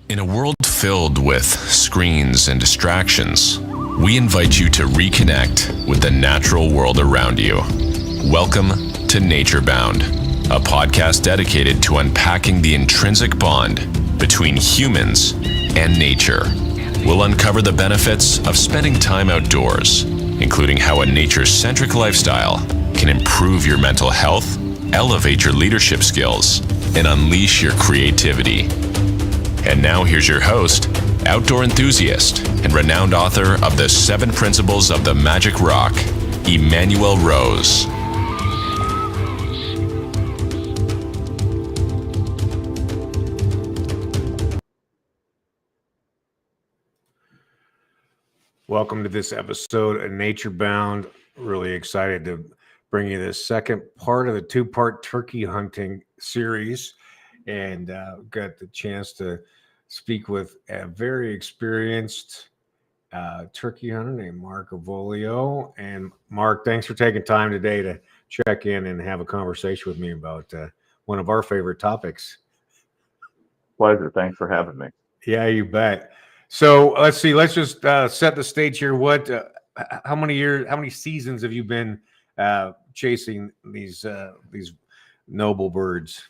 In a world filled with screens and distractions, we invite you to reconnect with the natural world around you. Welcome to Nature Bound, a podcast dedicated to unpacking the intrinsic bond between humans and nature. We'll uncover the benefits of spending time outdoors, including how a nature-centric lifestyle can improve your mental health, elevate your leadership skills, and unleash your creativity. And now here's your host, outdoor enthusiast, and renowned author of The 7 Principles of the Magic Rock, Emmanuel Rose. Welcome to this episode of Nature Bound. Really excited to bring you the second part of the two-part turkey hunting series, and got the chance to speak with a very experienced turkey hunter named Mark Avolio. And Mark, thanks for taking time today to check in and have a conversation with me about one of our favorite topics. Pleasure. Thanks for having me. Yeah, you bet. So let's see. Let's just set the stage here. How many seasons have you been chasing these noble birds?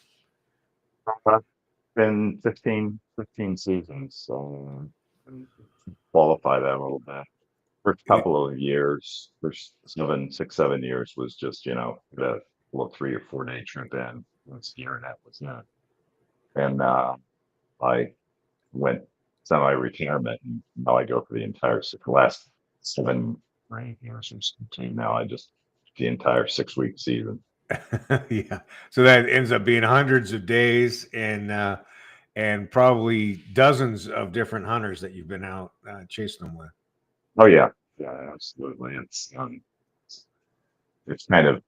Been 15 seasons. So qualify that a little bit. First couple of years, first 7 years was just, the little 3 or 4 day trip in. This year and that was not. And I went semi-retirement, and now I go for the last 7 or 8 years or something. Now I just the entire 6-week season. Yeah. So that ends up being hundreds of days and probably dozens of different hunters that you've been out chasing them with. Oh yeah, absolutely. It's kind of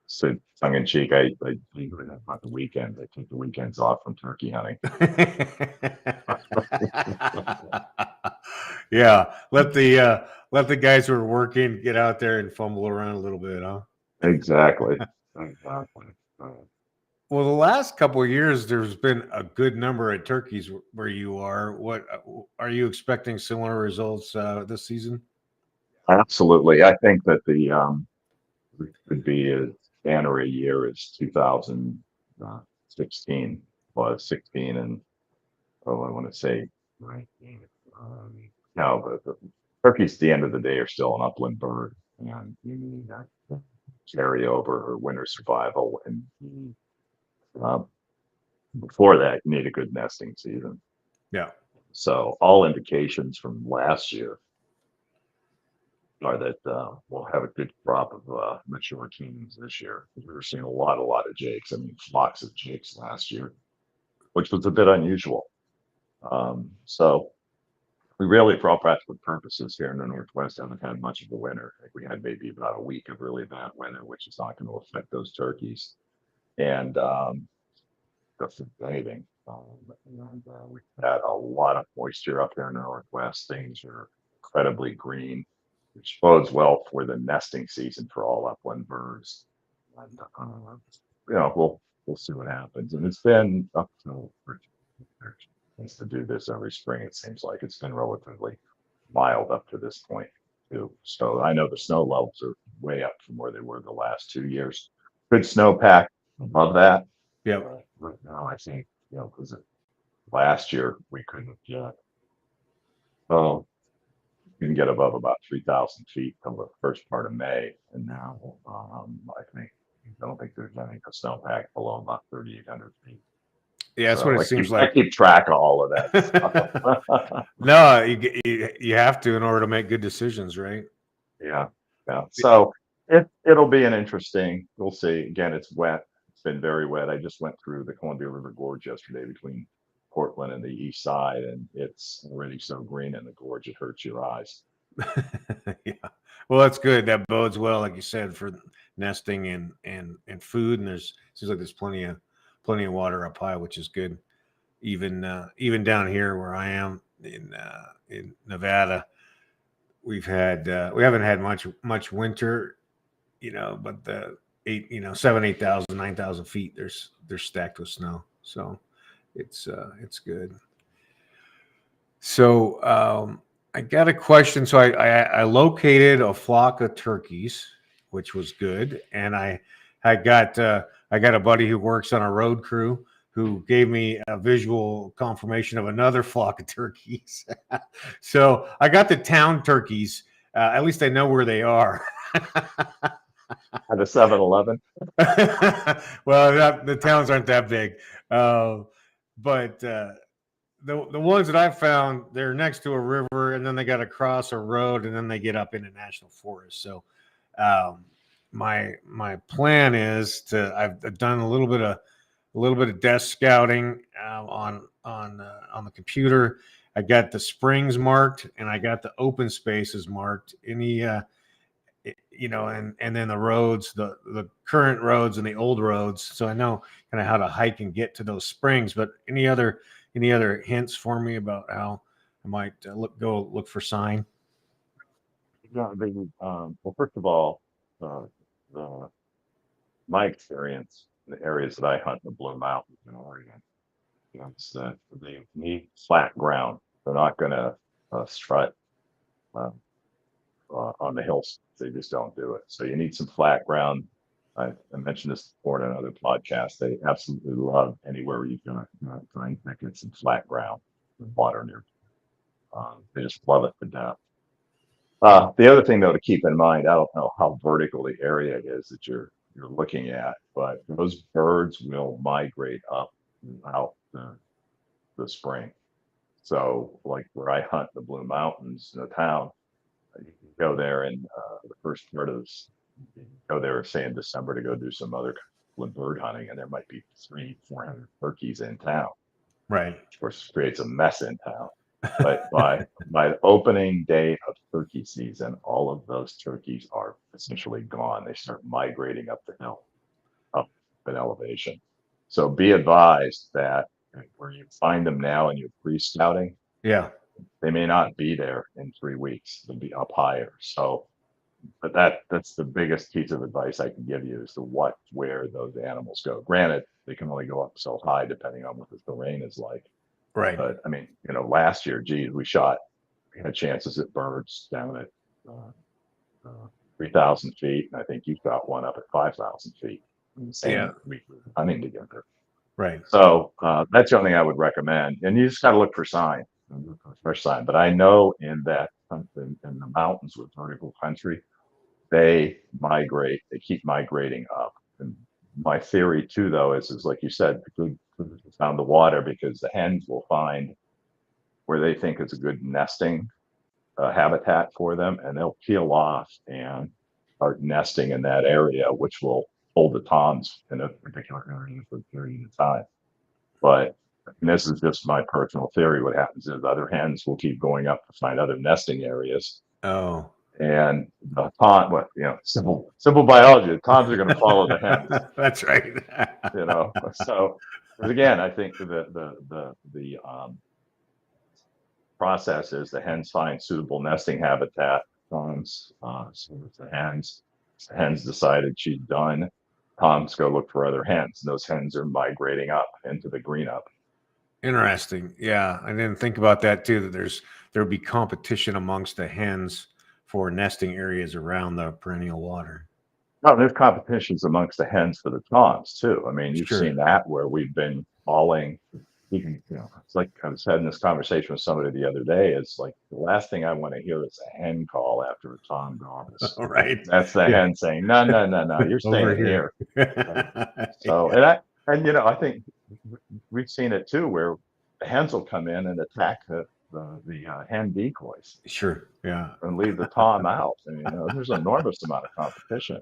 so tongue in cheek. I usually have on the weekends. I take the weekends off from turkey hunting. Yeah, let the guys who are working get out there and fumble around a little bit, huh? Exactly. Well, the last couple of years, there's been a good number of turkeys where you are. What are you expecting similar results this season? Absolutely. I think that the could be as banner a year as 2016 was 16, and I want to say right now the turkeys at the end of the day are still an upland bird, and you need that carryover or winter survival, and before that you need a good nesting season. Yeah. So all indications from last year are that we'll have a good crop of mature teams this year. We were seeing a lot of jakes. I mean, flocks of jakes last year, which was a bit unusual. So we really, for all practical purposes here in the Northwest, haven't had much of a winter. I think we had maybe about a week of really bad weather, which is not going to affect those turkeys. And just anything. We've had a lot of moisture up here in the Northwest. Things are incredibly green, which bodes well for the nesting season for all upland birds. And, we'll see what happens. And it's been up to to do this every spring. It seems like it's been relatively mild up to this point too. So I know the snow levels are way up from where they were the last 2 years. Good snowpack above that. Yeah. Right now, I think because last year we couldn't get. Oh, you can get above about 3,000 feet till the first part of May, and now I don't think there's any snowpack below about 3,800 feet. Yeah, that's what it seems like. I keep track of all of that stuff. No, you have to in order to make good decisions, right? Yeah. So it'll be an interesting. We'll see. Again, it's wet. It's been very wet. I just went through the Columbia River Gorge yesterday between Portland and the east side, and it's already so green in the gorge it hurts your eyes. Yeah, well, that's good. That bodes well, like you said, for nesting and food. And seems like there's plenty of water up high, which is good. Even down here where I am in Nevada, we haven't had much winter, but the 8,000, 9,000 feet, they're stacked with snow. So it's good. So I got a question. So I located a flock of turkeys, which was good, and I got a buddy who works on a road crew who gave me a visual confirmation of another flock of turkeys. So I got the town turkeys. At least I know where they are. At the 7-Eleven. Well, the towns aren't that big, but the ones that I found, they're next to a river, and then they got to cross a road, and then they get up into national forest. So, um, my plan is to I've done a little bit of desk scouting on the computer. I got the springs marked, and I got the open spaces marked. Any and then the roads, the current roads and the old roads. So I know kind of how to hike and get to those springs. But any other hints for me about how I might look for sign? Yeah, well, first of all, uh, the, my experience in the areas that I hunt in the Blue Mountains in Oregon, is that they need flat ground. They're not going to strut uh, on the hills. They just don't do it. So you need some flat ground. I mentioned this before in another podcast. They absolutely love anywhere where you can find get some flat ground with water near. They just love it to death. The other thing, though, to keep in mind, I don't know how vertical the area is that you're looking at, but those birds will migrate up out the spring. So, like where I hunt the Blue Mountains in the town, you can go there in the first part of this. You can go there, say in December, to go do some other bird hunting, and there might be 300-400 turkeys in town. Right. Of course, creates a mess in town. But by the opening day of turkey season, all of those turkeys are essentially gone. They start migrating up the hill, up an elevation. So be advised that where you find them now and you're pre-scouting, Yeah. they may not be there in 3 weeks. They'll be up higher. So, but that's the biggest piece of advice I can give you is to where those animals go. Granted, they can only go up so high depending on what the terrain is like. Right. But I mean, last year, geez, we had chances at birds down at uh, 3,000 feet, and I think you got one up at 5,000 feet. In the same Yeah. week we were hunting together. Right. So that's the only thing I would recommend, and you just got to look for sign, fresh sign. But I know in the mountains with vertical country, they migrate. They keep migrating up. And my theory too, though, is like you said, the good found the water because the hens will find where they think is a good nesting habitat for them, and they'll peel off and start nesting in that area, which will hold the toms in a particular area for a period of time. But this is just my personal theory. What happens is other hens will keep going up to find other nesting areas, Oh. and the tom, simple biology, the toms are going to follow the hens. That's right. So again, I think the process is the hens find suitable nesting habitat. So the hens decided she's done. Toms go look for other hens. And those hens are migrating up into the green up. Interesting. Yeah, I didn't think about that too. That there'll be competition amongst the hens for nesting areas around the perennial water. Oh, there's competitions amongst the hens for the toms too. I mean, you've Sure. seen that where we've been calling. It's like I was having this conversation with somebody the other day. It's like the last thing I want to hear is a hen call after a tom goes. All right. That's the hen saying, "No, no, no, no, you're staying here." So, I think we've seen it too, where the hens will come in and attack the hen decoys Sure. Yeah. and leave the tom out. I mean, there's an enormous amount of competition.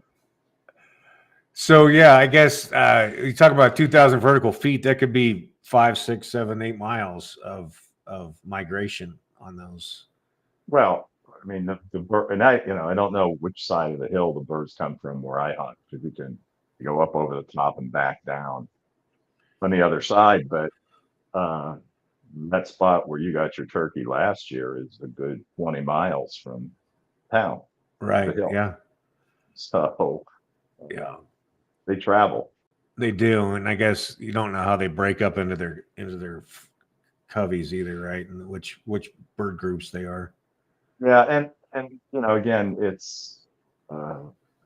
So yeah, I guess you talk about 2,000 vertical feet. That could be 5, 6, 7, 8 miles of migration on those. Well, I mean, the bird, and I don't know which side of the hill the birds come from where I hunt, because you can go up over the top and back down on the other side. But that spot where you got your turkey last year is a good 20 miles from town. Right. The hill. Yeah. So Yeah. they travel. They do, and I guess you don't know how they break up into their coveys either, right? And which bird groups they are. Yeah, and again, it's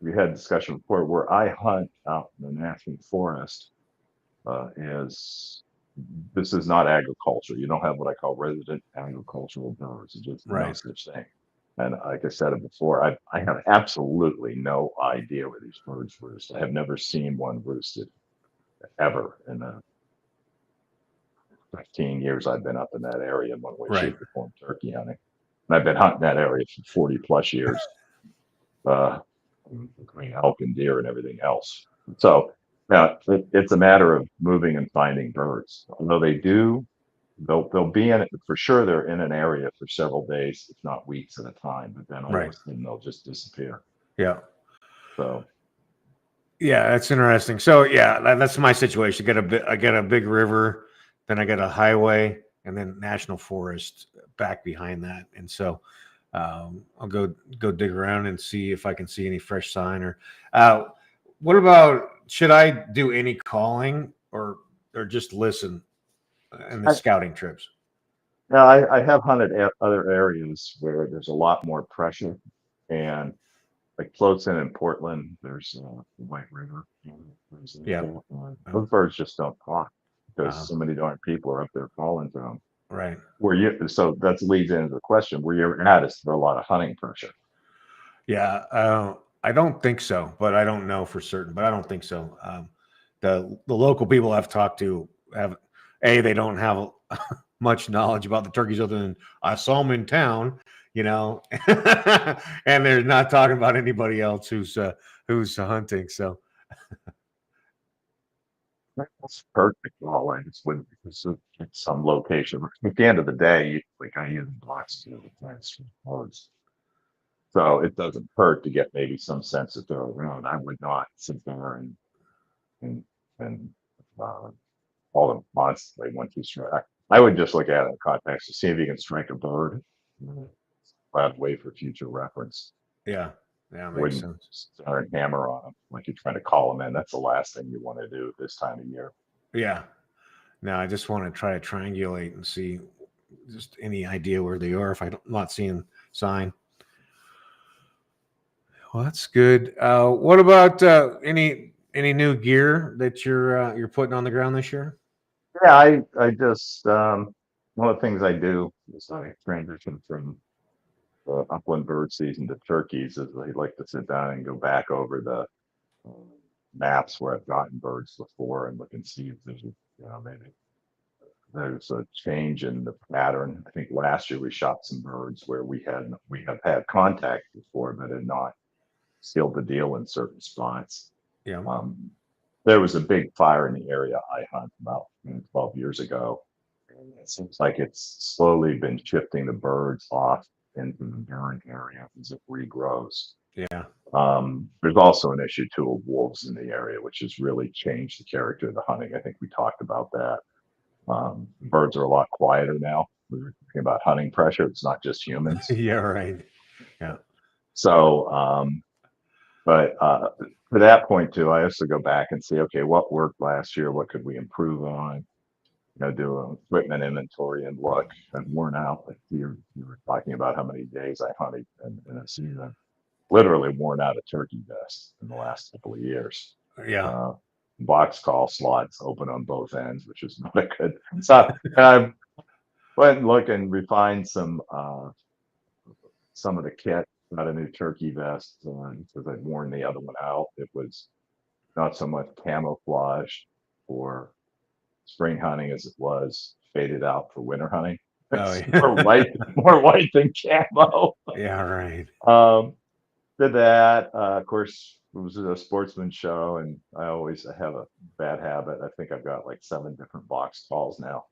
we had discussion before where I hunt out in the national forest is this is not agriculture. You don't have what I call resident agricultural birds. It's just no Right. such thing. And like I said it before, I have absolutely no idea where these birds roost. I have never seen one roosted ever in the 15 years I've been up in that area in one way, Right. shape, or form turkey hunting. And I've been hunting that area for 40 plus years, uh, between elk and deer and everything else. So now it's a matter of moving and finding birds. Although they'll be in it for sure. They're in an area for several days, if not weeks at a time. But then all of Right. a sudden they'll just disappear. Yeah. So Yeah, that's interesting. So yeah, that's my situation. I get a big river, then I get a highway, and then national forest back behind that. And so I'll go dig around and see if I can see any fresh sign. Or what about, should I do any calling or just listen in the I, scouting trips? now I have hunted other areas where there's a lot more pressure, and like close in Portland, there's the White River. Yeah. Those birds just don't talk because Uh, so many darn people are up there calling to them. right. So that leads into the question: where you're at is there a lot of hunting pressure? Yeah, I don't think so, but I don't know for certain. But I don't think so. The local people I've talked to have they don't have much knowledge about the turkeys other than I saw them in town, you know, and they're not talking about anybody else who's hunting. So That's perfect. Always when it's at some location. At the end of the day, like I use blocks to plants for birds. So it doesn't hurt to get maybe some sense that they're around. I would not sit there and and uh, call them constantly once you strike. I would just look at it in context to see if you can strike a bird. That way for future reference. yeah, yeah, makes Wouldn't sense. start and hammer on them like you're trying to call them in. That's the last thing you want to do at this time of year. Yeah, no, I just want to try to triangulate and see just any idea where they are if I'm not seeing sign. Well, that's good. What about any new gear that you're putting on the ground this year? Yeah, I just one of the things I do is I transition from upland bird season to turkeys is I like to sit down and go back over the maps where I've gotten birds before and look and see if there's maybe there's a change in the pattern. I think last year we shot some birds where we have had contact before, but had not sealed the deal in certain spots. Yeah. Um, there was a big fire in the area I hunt about 12 years ago. And it seems like it's slowly been shifting the birds off into the barren area as it regrows. Yeah. There's also an issue too of wolves in the area, which has really changed the character of the hunting. I think we talked about that. Birds are a lot quieter now. We were talking about hunting pressure. It's not just humans. Yeah. Right. Yeah. So, but to that point too, I also go back and see, okay, what worked last year? What could we improve on? Do an equipment inventory and look. I'm worn out. Like you were talking about how many days I hunted in a season. Literally worn out a turkey vest in the last couple of years. Yeah. Uh, Box call slots open on both ends, which is not a good. So I went and looked and refined some of the kit. Got a new turkey vest because I'd worn the other one out. It was not so much camouflage for spring hunting as it was faded out for winter hunting. Oh, It's yeah. more white than camo. Yeah. Right. Um, did that. Of course, it was a sportsman show, and I have a bad habit. I think I've got like 7 different box calls now.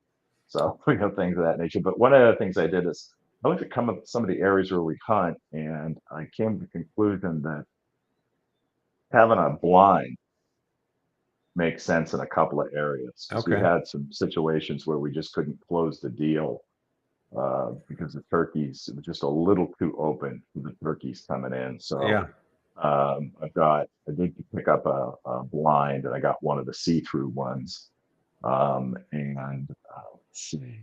So we have things of that nature. But one of the things I did is I looked at some of the areas where we hunt, and I came to the conclusion that having a blind makes sense in a couple of areas because we Okay. had some situations where we just couldn't close the deal because the turkeys it was just a little too open for the turkeys coming in. So Yeah. I did pick up a blind and I got one of the see-through ones. And let's see,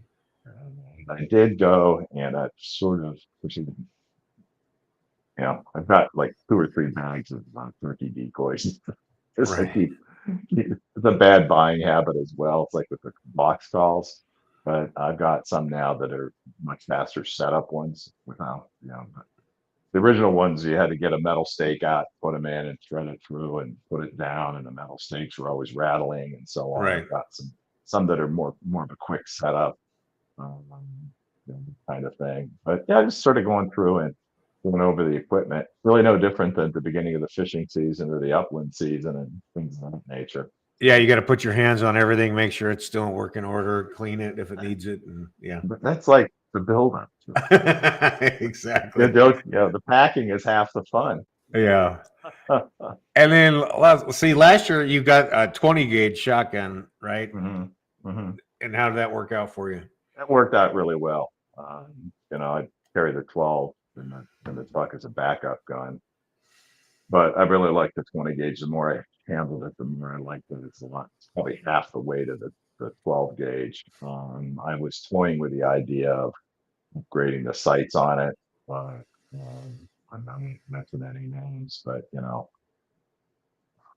I did go, and I sort of, I've got like 2 or 3 bags of turkey decoys. Just Right. it's a bad buying habit as well. It's like with the box calls, but I've got some now that are much faster setup ones without, but the original ones you had to get a metal stake out, put them in and thread it through and put it down, and the metal stakes were always rattling and so on. Right. I've got some that are more of a quick setup, um, kind of thing. But yeah, just sort of going through and going over the equipment. Really no different than the beginning of the fishing season or the upland season and things of that nature. Yeah, you got to put your hands on everything, make sure it's still in working order, clean it if it needs it, and yeah. But that's like the buildup. Exactly. The packing is half the fun. Yeah. And then last year you got a 20 gauge shotgun, right? hmm hmm And how did that work out for you? That worked out really well. I carry the 12 in the truck as a backup gun, but I really like the 20 gauge. The more I handled it, the more I liked it. It's probably half the weight of the 12 gauge. I was toying with the idea of upgrading the sights on it, but I'm not mentioning any names, but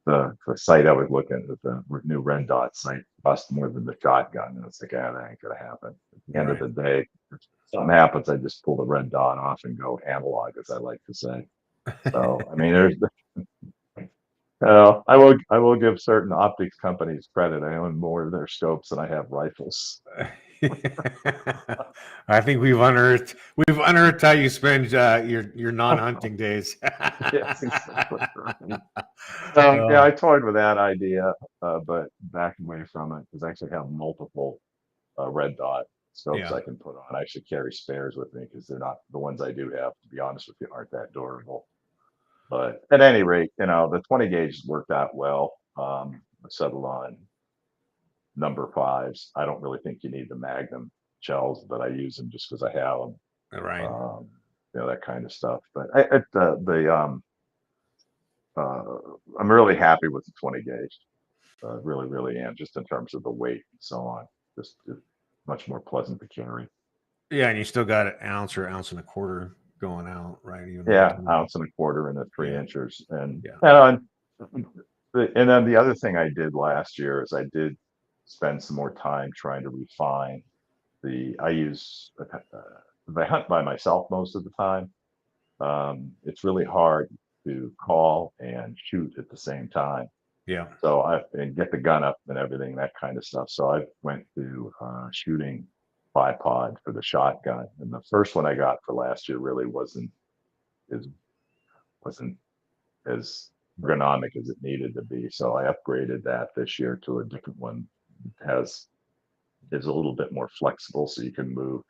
the sight I was looking at, the new Red Dot sight, cost more than the shotgun, and it's like, that ain't gonna happen. At the end of Right. the day, if something happens, I just pull the Red Dot off and go analog, as I like to say. So I mean, I will give certain optics companies credit. I own more of their scopes than I have rifles. I think we've unearthed how you spend your non-hunting days. Yes, exactly. Right. So yeah, Oh, I toyed with that idea, but backed away from it because I actually have multiple red dot scopes yeah. I can put on. I should carry spares with me because they're not the ones I do have, to be honest with you, aren't that durable. But at any rate, the 20 gauge worked out well. I settled on number fives. I don't really think you need the Magnum shells, but I use them just because I have them. Right. Um, that kind of stuff. But uh, I'm really happy with the 20 gauge. Really, really am, just in terms of the weight and so on. Just much more pleasant to carry. Yeah, and you still got an ounce or ounce and a quarter going out, right? Even with Yeah, 20. ounce and a quarter and a three Yeah. inchers, and Yeah. and then the other thing I did last year is I did spend some more time trying to refine the. I use I hunt by myself most of the time. It's really hard to call and shoot at the same time. Yeah. So I and get the gun up and everything, that kind of stuff. So I went to shooting bipod for the shotgun, and the first one I got for last year really as wasn't as ergonomic as it needed to be. So I upgraded that this year to a different one. It is a little bit more flexible, so you can move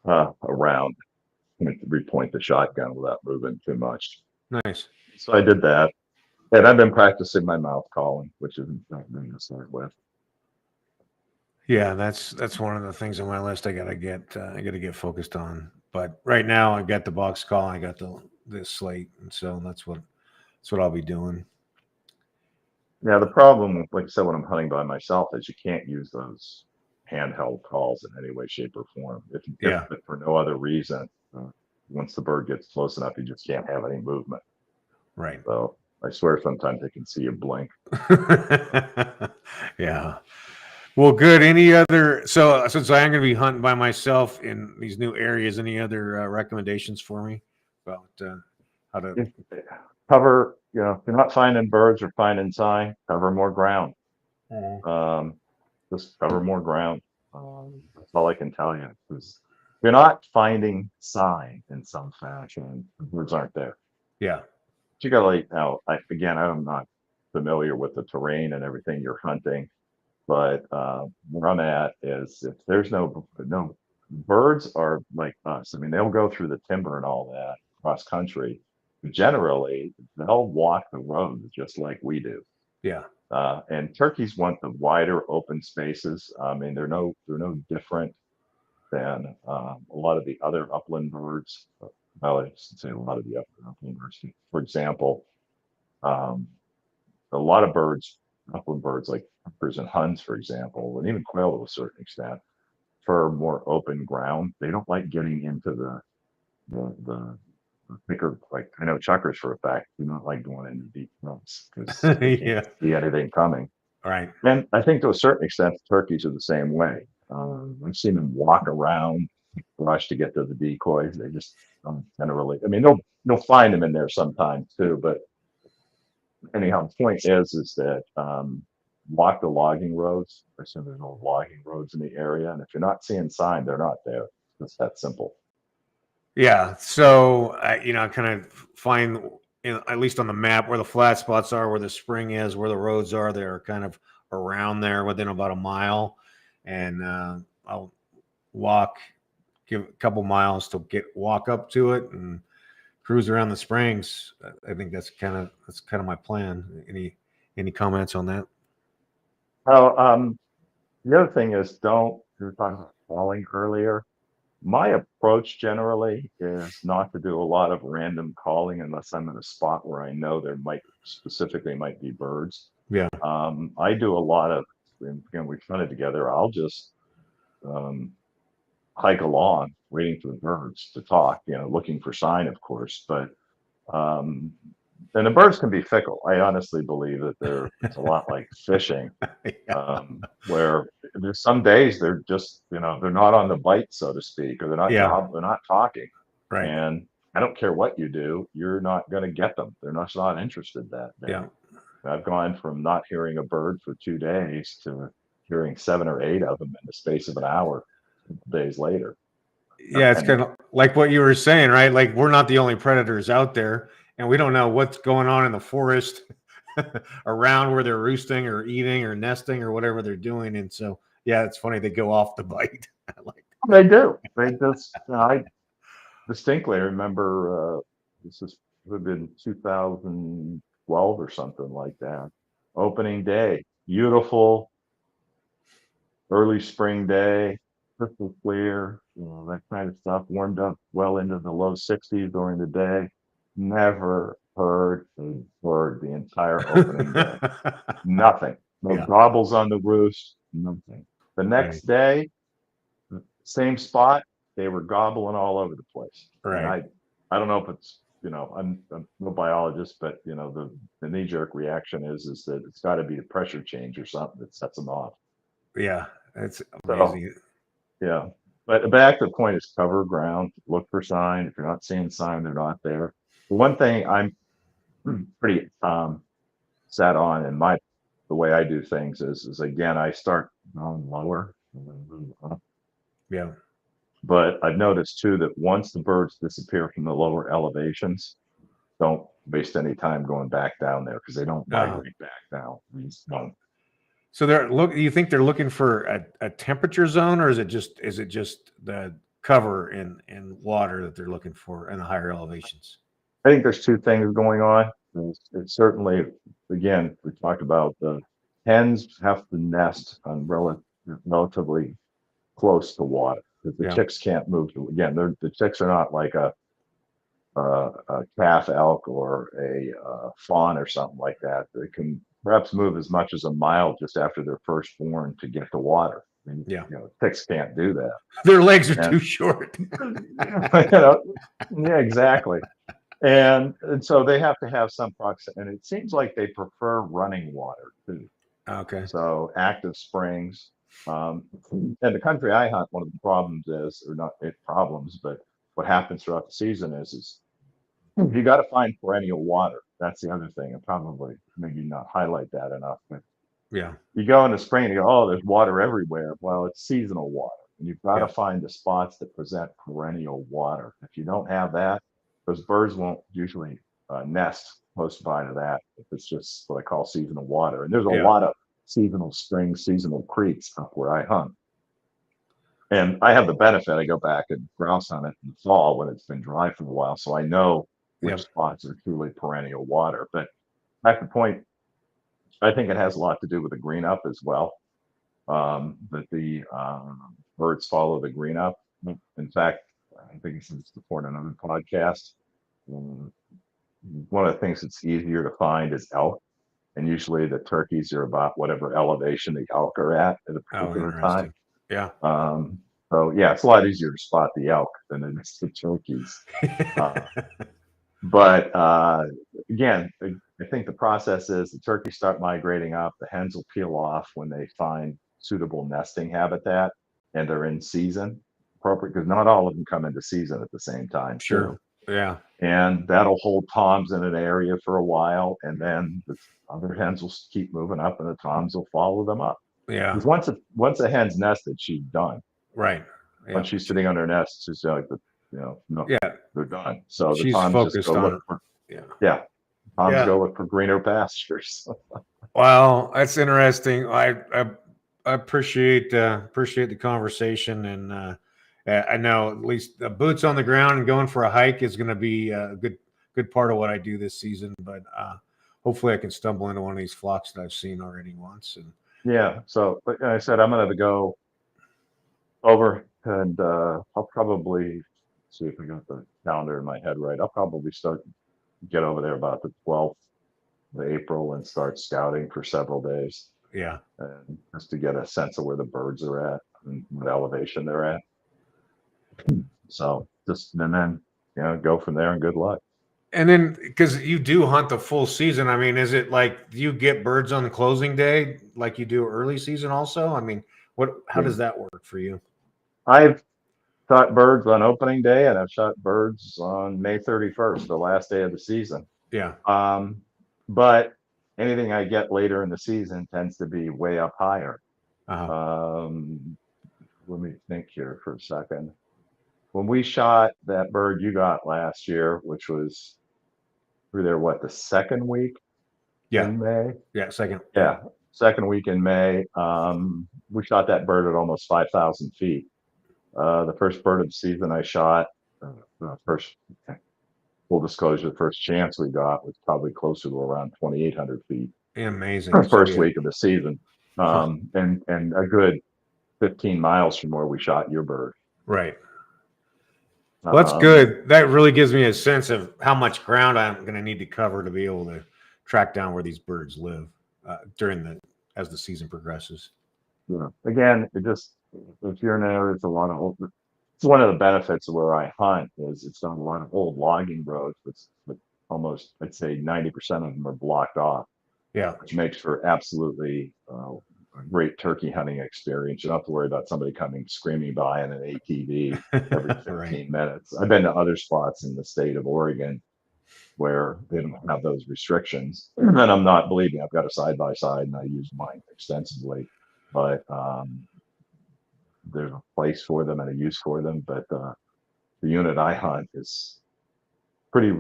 around and repoint the shotgun without moving too much. Nice. So I did that, and I've been practicing my mouth calling, which isn't something to start with. Yeah, that's one of the things on my list I gotta get focused on. But right now I got the box call, I got the slate, and so that's what I'll be doing. Yeah, the problem, like I said, when I'm hunting by myself, is you can't use those handheld calls in any way, shape, or form. Yeah. If for no other reason, once the bird gets close enough, you just can't have any movement. Right. So I swear sometimes I can see you blink. Yeah. Well, good. Any other? So since I am going to be hunting by myself in these new areas, any other recommendations for me about how to? If- Cover, if you're not finding birds or finding sign, cover more ground. Mhm. Um, just cover more ground. That's all I can tell you. 'Cause if you're not finding sign in some fashion, the birds aren't there. Yeah. You gotta like now. Again, I'm not familiar with the terrain and everything you're hunting, but where I'm at is if there's no birds are like us. I mean, they'll go through the timber and all that cross country. Generally, they'll walk the road just like we do. Yeah. And turkeys want the wider open spaces. I mean, they're no different than a lot of the other upland birds. Well, I should say a lot of the upland birds. For example, um, a lot of upland birds like peppers and huns, for example, and even quail to a certain extent, prefer more open ground. They don't like getting into the thicker, like I know chuckers for a fact do not like going into deep stumps because they can't Yeah. see anything coming. All right. And I think to a certain extent, turkeys are the same way. I've seen them walk around, rush to get to the decoys. They just don't kind of really. I mean, they'll find them in there sometimes too. But anyhow, the point is that walk the logging roads. I assume there's no logging roads in the area, and if you're not seeing sign, they're not there. It's that simple. Yeah. So I kind of find, at least on the map, where the flat spots are, where the spring is, where the roads are. They're kind of around there within about a mile, and I'll give a couple miles to walk up to it and cruise around the springs. I think that's kind of my plan. Any comments on that? Oh, the other thing is, we were talking about calling earlier. My approach generally is not to do a lot of random calling unless I'm in a spot where I know there might be birds. Yeah. I do a lot of, and again, we've done it together. I'll just um, hike along, waiting for the birds to talk, looking for sign, of course. But um, and the birds can be fickle. I honestly believe that it's a lot like fishing, Yeah. where there's some days they're just, they're not on the bite, so to speak, or Yeah. they're not talking. Right. And I don't care what you do, you're not going to get them. They're not interested that day. Yeah. I've gone from not hearing a bird for 2 days to hearing 7 or 8 of them in the space of an hour days later. Yeah, it's And kind of like what you were saying, right? Like, we're not the only predators out there, and we don't know what's going on in the forest around where they're roosting or eating or nesting or whatever they're doing. And so, yeah, it's funny they go off the bite. I like. they do. I distinctly remember, would have been 2012 or something like that. Opening day, beautiful early spring day, crystal clear, that kind of stuff. Warmed up well into the low 60s during the day. Never heard a bird the entire opening day. Nothing. No Yeah. gobbles on the roost. Nothing. The next day, same spot, they were gobbling all over the place. And Right. I don't know if it's, I'm no biologist, but the knee jerk reaction is that it's got to be the pressure change or something that sets them off. Yeah, that's So amazing. yeah, but back to the point is cover ground. Look for sign. If you're not seeing sign, they're not there. The one thing I'm pretty set on in the way I do things is again I start going lower and then move up. Yeah. But I've noticed too that once the birds disappear from the lower elevations, don't waste any time going back down there because they don't migrate back down. They just don't. So you think they're looking for a temperature zone, or is it just the cover in water that they're looking for in the higher elevations? I think there's two things going on. It's certainly, again, we talked about the hens have to nest on relatively close to water because the Yeah. chicks can't move. Again, the chicks are not like a calf elk or a fawn or something like that. They can perhaps move as much as a mile just after they're first born to get to water. I mean, Yeah. chicks can't do that. Their legs are And- too short. Yeah, exactly. And so they have to have some proximity, and it seems like they prefer running water too. Okay. So active springs. And the country I hunt, one of the problems is, or not problems, but what happens throughout the season is you got to find perennial water. That's the other thing, and probably maybe not highlight that enough. But Yeah. you go in the spring and you go, oh, there's water everywhere. Well, it's seasonal water, and you've got to Yeah. find the spots that present perennial water. If you don't have that, those birds won't usually nest close by to that if it's just what I call seasonal water. And there's a Yeah. lot of seasonal springs, seasonal creeks up where I hunt. And I have the benefit, I go back and grouse hunt it in the fall when it's been dry for a while. So I know which Yeah. spots are truly perennial water. But back to the point, I think it has a lot to do with the green up as well. That the birds follow the green up. In fact, I think it's before in another podcast. One of the things that's easier to find is elk. And usually the turkeys are about whatever elevation the elk are at a Oh, particular time. interesting. Yeah. So yeah, it's a lot easier to spot the elk than it is the turkeys. Uh, but again, I think the process is the turkeys start migrating up. The hens will peel off when they find suitable nesting habitat and they're in season appropriate, because not all of them come into season at the same time too. Sure. Yeah. And that'll hold toms in an area for a while, and then the other hens will keep moving up, and the toms will follow them up. Yeah. Because once a hen's nested, she's done. Right. Yeah. Once she's sitting on her nest, she's like, no, Yeah. they're done. So the She's toms just focused go on. look for, Yeah. toms Yeah. go look for greener pastures. Well, that's interesting. I appreciate the conversation, and I know at least the boots on the ground and going for a hike is going to be a good part of what I do this season. But hopefully, I can stumble into one of these flocks that I've seen already once. And Yeah. So like I said, I'm gonna go over, and I'll probably see if I got the calendar in my head right. I'll probably get over there about the 12th of April and start scouting for several days, yeah, and just to get a sense of where the birds are at and what elevation they're at. So and then go from there, and good luck. and then because you do hunt the full season, I mean, is it like do you get birds on the closing day like you do early season also? I mean, how does that work for you? I've shot birds on opening day, and I've shot birds on May 31st, the last day of the season. Yeah. But anything I get later in the season tends to be way up higher. Uh-huh. Let me think here for a second. When we shot that bird you got last year, which was through there, the second week Yeah. in May? Yeah. Second. Yeah, second week in May. We shot that bird at almost 5,000 feet. The first bird of the season I shot, first full disclosure, the first chance we got was probably closer to around 2,800 feet. Amazing. First week of the season, and a good 15 miles from where we shot your bird. Right. Well, that's good. That really gives me a sense of how much ground I'm going to need to cover to be able to track down where these birds live as the season progresses. Yeah. Again, if you're in an area, it's one of the benefits of where I hunt is it's on a lot of old logging roads, but almost, I'd say 90% of them are blocked off. Yeah. Which makes for absolutely a great turkey hunting experience. You don't have to worry about somebody coming screaming by in an ATV every 15 Right. minutes. I've been to other spots in the state of Oregon where they don't have those restrictions. And I'm not believing, I've got a side-by-side and I use mine extensively, but there's a place for them and a use for them. But the unit I hunt is pretty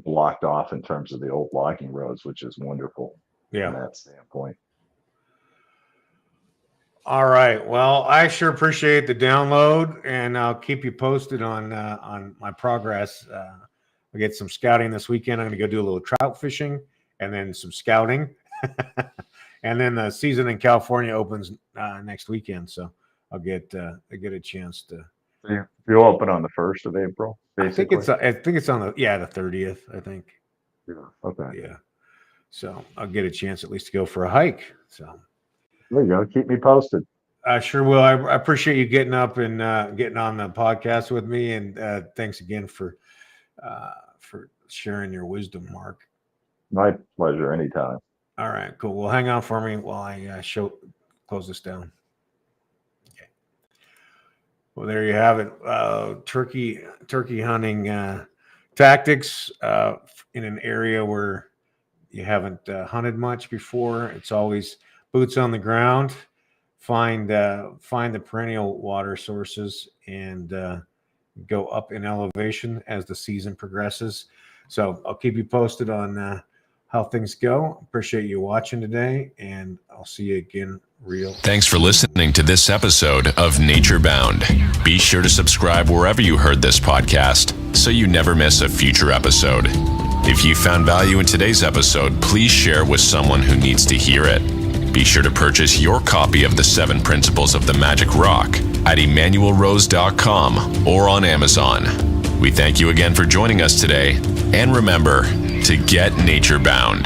blocked off in terms of the old logging roads, which is wonderful. Yeah. From that standpoint. All right. Well, I sure appreciate the download, and I'll keep you posted on my progress. I get some scouting this weekend. I'm going to go do a little trout fishing, and then some scouting, and then the season in California opens next weekend. So I'll get a chance to. You'll open on the 1st of April. Basically. I think it's on the 30th. I think. Yeah. Okay. Yeah. So I'll get a chance at least to go for a hike. So there you go. Keep me posted. I sure will. I appreciate you getting up and getting on the podcast with me. And thanks again for sharing your wisdom, Mark. My pleasure. Anytime. All right, cool. Well, hang on for me while I close this down. Okay. Well, there you have it. Turkey hunting tactics in an area where you haven't hunted much before. It's always boots on the ground. Find the perennial water sources and go up in elevation as the season progresses. So I'll keep you posted on how things go. Appreciate you watching today, and I'll see you again real. Thanks for listening to this episode of Nature Bound. Be sure to subscribe wherever you heard this podcast so you never miss a future episode. If you found value in today's episode, please share it with someone who needs to hear it. Be sure to purchase your copy of The 7 Principles of the Magic Rock at emmanuelrose.com or on Amazon. We thank you again for joining us today, and remember to get nature bound.